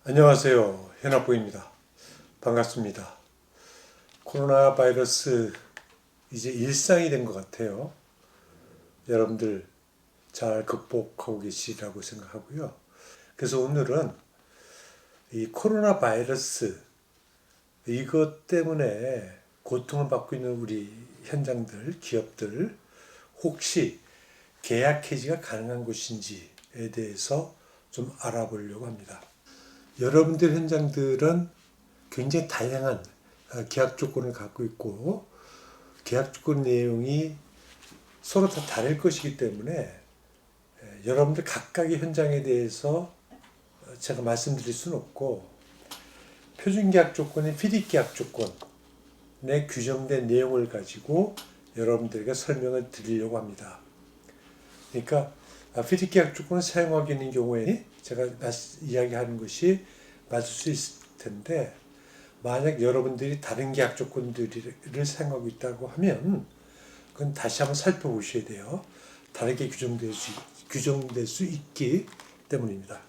안녕하세요. 현학부입니다. 반갑습니다. 코로나 바이러스 이제 일상이 된 것 같아요. 여러분들 잘 극복하고 계시라고 생각하고요. 그래서 오늘은 이 코로나 바이러스 이것 때문에 고통을 받고 있는 우리 현장들, 기업들 혹시 계약 해지가 가능한 곳인지에 대해서 좀 알아보려고 합니다. 여러분들 현장들은 굉장히 다양한 계약 조건을 갖고 있고 계약 조건 내용이 서로 다 다를 것이기 때문에 여러분들 각각의 현장에 대해서 제가 말씀드릴 수는 없고 표준 계약 조건인 피디 계약 조건에 규정된 내용을 가지고 여러분들에게 설명을 드리려고 합니다. 그러니까 피디 계약 조건을 사용하고 있는 경우에 제가 이야기하는 것이 맞을 수 있을 텐데 만약 여러분들이 다른 계약 조건들을 사용하고 있다고 하면 그건 다시 한번 살펴보셔야 돼요. 다르게 규정될 수 있기 때문입니다.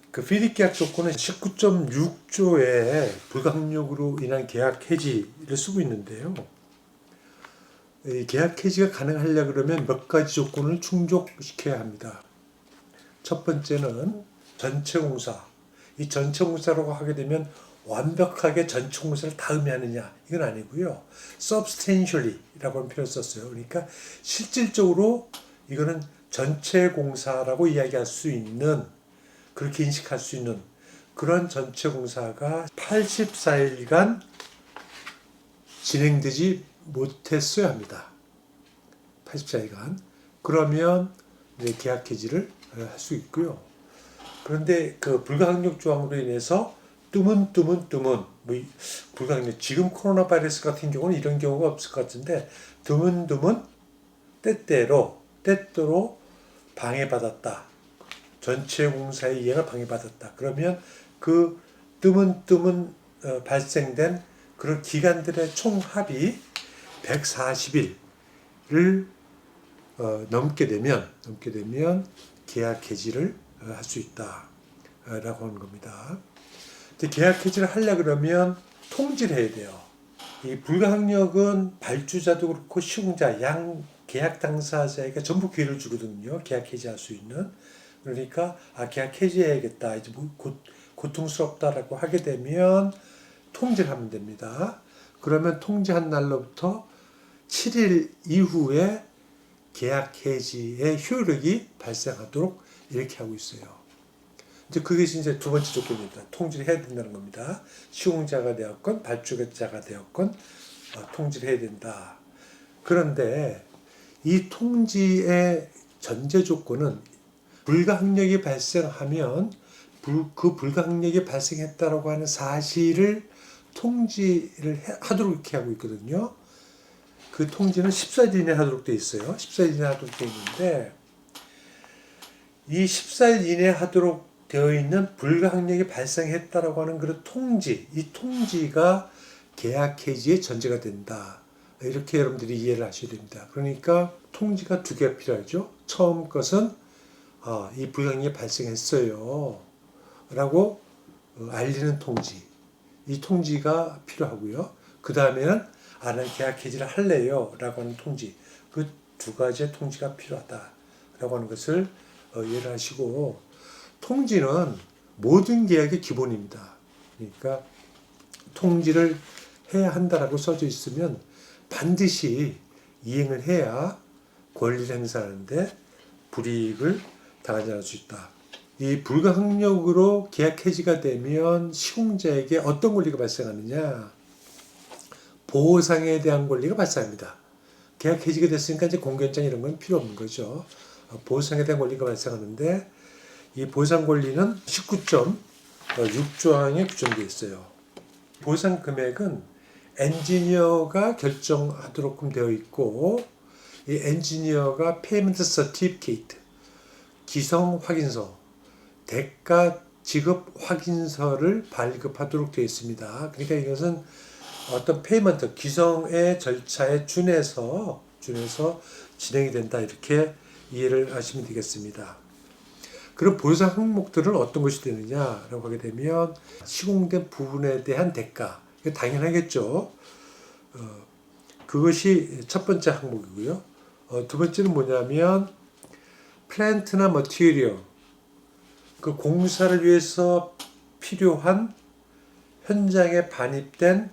그 피디 계약 조건은 19.6조의 불가항력으로 인한 계약 해지를 쓰고 있는데요. 이 계약 해지가 가능하려 그러면 몇 가지 조건을 충족시켜야 합니다. 첫 번째는 전체 공사. 이 전체 공사라고 하게 되면 완벽하게 전체 공사를 다 의미하느냐 이건 아니고요. substantially라고 하는 표현을 썼어요. 그러니까 실질적으로 이거는 전체 공사라고 이야기할 수 있는 그렇게 인식할 수 있는 그런 전체 공사가 84일간 진행되지 못했어야 합니다. 84일간. 그러면 이제 계약 해지를 할 수 있고요. 그런데 그 불가항력 조항으로 인해서 뜨문 뭐 불가항력 지금 코로나 바이러스 같은 경우는 이런 경우가 없을 것 같은데 때때로 방해받았다. 전체 공사의 이행을 방해받았다. 그러면 그 발생된 그런 기간들의 총합이 140일을 넘게 되면 계약 해지를 할 수 있다라고 하는 겁니다. 계약 해지를 하려 그러면 통지를 해야 돼요. 이 불가항력은 발주자도 그렇고 시공자, 양 계약 당사자에게 전부 기회를 주거든요. 계약 해지할 수 있는. 그러니까 계약 해지해야겠다. 이제 고통스럽다라고 하게 되면 통지를 하면 됩니다. 그러면 통지한 날로부터 7일 이후에 계약 해지의 효력이 발생하도록 이렇게 하고 있어요. 이제 그게 이제 두 번째 조건입니다. 통지를 해야 된다는 겁니다. 시공자가 되었건 발주자가 되었건 통지를 해야 된다. 그런데 이 통지의 전제 조건은 불가항력이 발생하면 그 불가항력이 발생했다라고 하는 사실을 통지를 하도록 이렇게 하고 있거든요. 그 통지는 14일 이내에 하도록 되어 있어요. 14일 이내에 하도록 되어 있는데 이 14일 이내에 하도록 되어 있는 불가항력이 발생했다라고 하는 그런 통지, 이 통지가 계약 해지의 전제가 된다. 이렇게 여러분들이 이해를 하셔야 됩니다. 그러니까 통지가 두 개가 필요하죠. 처음 것은 이 불가항력이 발생했어요. 라고 알리는 통지. 이 통지가 필요하고요. 그 다음에는 나는 계약 해지를 할래요. 라고 하는 통지. 그 두 가지의 통지가 필요하다라고 하는 것을 이해를 하시고 통지는 모든 계약의 기본입니다. 그러니까 통지를 해야 한다라고 써져 있으면 반드시 이행을 해야 권리를 행사하는데 불이익을 당하지 않을 수 있다. 이 불가항력으로 계약 해지가 되면 시공자에게 어떤 권리가 발생하느냐? 보상에 대한 권리가 발생합니다. 계약 해지가 됐으니까 이제 공견장 이런 건 필요 없는 거죠. 보상에 대한 권리가 발생하는데 이 보상 권리는 19.6조항에 규정되어 있어요. 보상 금액은 엔지니어가 결정하도록 되어 있고 이 엔지니어가 페이먼트 서티피케이트, 기성 확인서, 대가 지급 확인서를 발급하도록 되어 있습니다. 그러니까 이것은 어떤 페이먼트, 기성의 절차에 준해서 진행이 된다. 이렇게 이해를 하시면 되겠습니다. 그런 보상 항목들은 어떤 것이 되느냐라고 하게 되면 시공된 부분에 대한 대가. 이게 당연하겠죠. 그것이 첫 번째 항목이고요. 두 번째는 뭐냐면 플랜트나 머티리얼, 그 공사를 위해서 필요한 현장에 반입된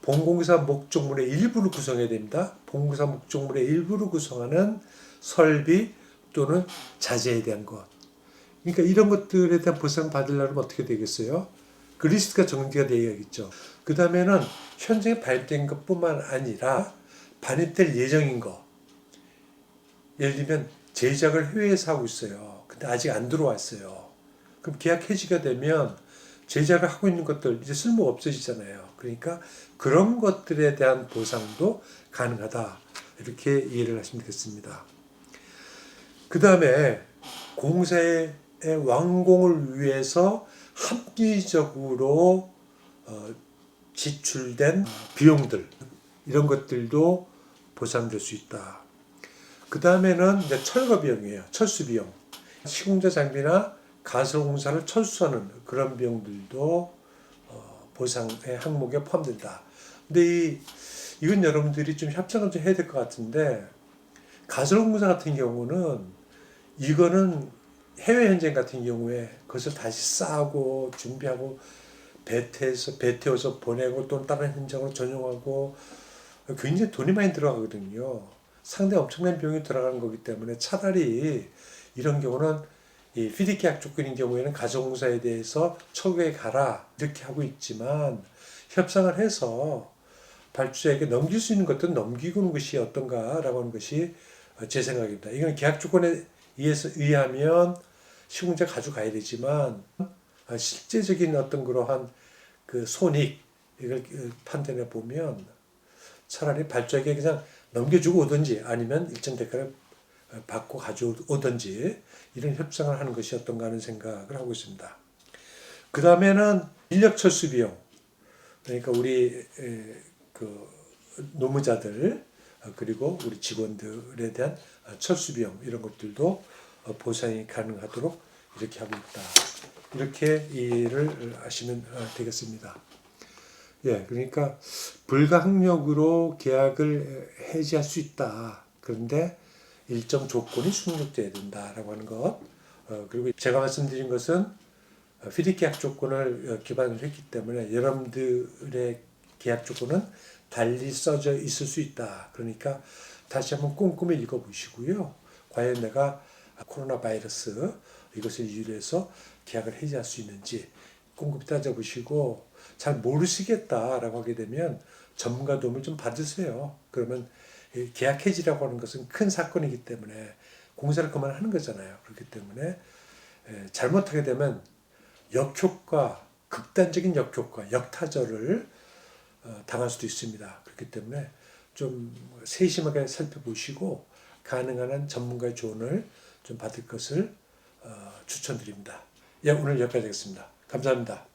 본공사 목적물의 일부를 구성해야 됩니다. 본공사 목적물의 일부를 구성하는 설비 또는 자재에 대한 것. 그러니까 이런 것들에 대한 보상 받으려면 어떻게 되겠어요? 그 리스트가 정리가 되어야겠죠. 그 다음에는 현장에 발입된 것뿐만 아니라 반입될 예정인 거. 예를 들면 제작을 해외에서 하고 있어요. 근데 아직 안 들어왔어요. 그럼 계약 해지가 되면 제작을 하고 있는 것들 이제 쓸모가 없어지잖아요. 그러니까 그런 것들에 대한 보상도 가능하다. 이렇게 이해를 하시면 되겠습니다. 그 다음에 공사의 완공을 위해서 합리적으로 지출된 비용들, 이런 것들도 보상될 수 있다. 그 다음에는 이제 철거 비용이에요. 철수 비용. 시공자 장비나 가설공사를 철수하는 그런 비용들도 보상의 항목에 포함된다. 근데 이건 여러분들이 좀 협상을 좀 해야 될 것 같은데, 가설공사 같은 경우는 이거는 해외 현장 같은 경우에 그것을 다시 싸고 준비하고 배태워서 보내고 또 다른 현장으로 전용하고 굉장히 돈이 많이 들어가거든요. 상당히 엄청난 비용이 들어가는 거기 때문에 차라리 이런 경우는 이 피디 계약 조건인 경우에는 가설공사에 대해서 처구에 가라 이렇게 하고 있지만, 협상을 해서 발주자에게 넘길 수 있는 것들은 넘기는 것이 어떤가라고 하는 것이 제 생각입니다. 이건 계약 조건에 의하면 시공자가 가져가야 되지만 실제적인 어떤 그러한 그 손익 이걸 판단해 보면 차라리 발주자에게 그냥 넘겨주고 오든지 아니면 일정 대가를 받고 가져오든지 이런 협상을 하는 것이 어떤가 하는 생각을 하고 있습니다. 그 다음에는 인력 철수 비용, 그러니까 우리 그 노무자들 그리고 우리 직원들에 대한 철수 비용 이런 것들도 보상이 가능하도록 이렇게 하고 있다. 이렇게 이해를 하시면 되겠습니다. 예, 그러니까 불가항력으로 계약을 해지할 수 있다. 그런데 일정 조건이 충족돼야 된다라고 하는 것. 그리고 제가 말씀드린 것은 피디 계약 조건을 기반으로 했기 때문에 여러분들의 계약 조건은 달리 써져 있을 수 있다. 그러니까 다시 한번 꼼꼼히 읽어보시고요. 과연 내가 코로나 바이러스 이것을 이유로 해서 계약을 해지할 수 있는지 꼼꼼히 따져보시고, 잘 모르시겠다라고 하게 되면 전문가 도움을 좀 받으세요. 그러면 계약 해지라고 하는 것은 큰 사건이기 때문에 공사를 그만하는 거잖아요. 그렇기 때문에 잘못하게 되면 역효과, 극단적인 역효과, 역타절을 당할 수도 있습니다. 그렇기 때문에 좀 세심하게 살펴보시고 가능한 한 전문가의 조언을 좀 받을 것을 추천드립니다. 예, 오늘 여기까지 하겠습니다. 감사합니다.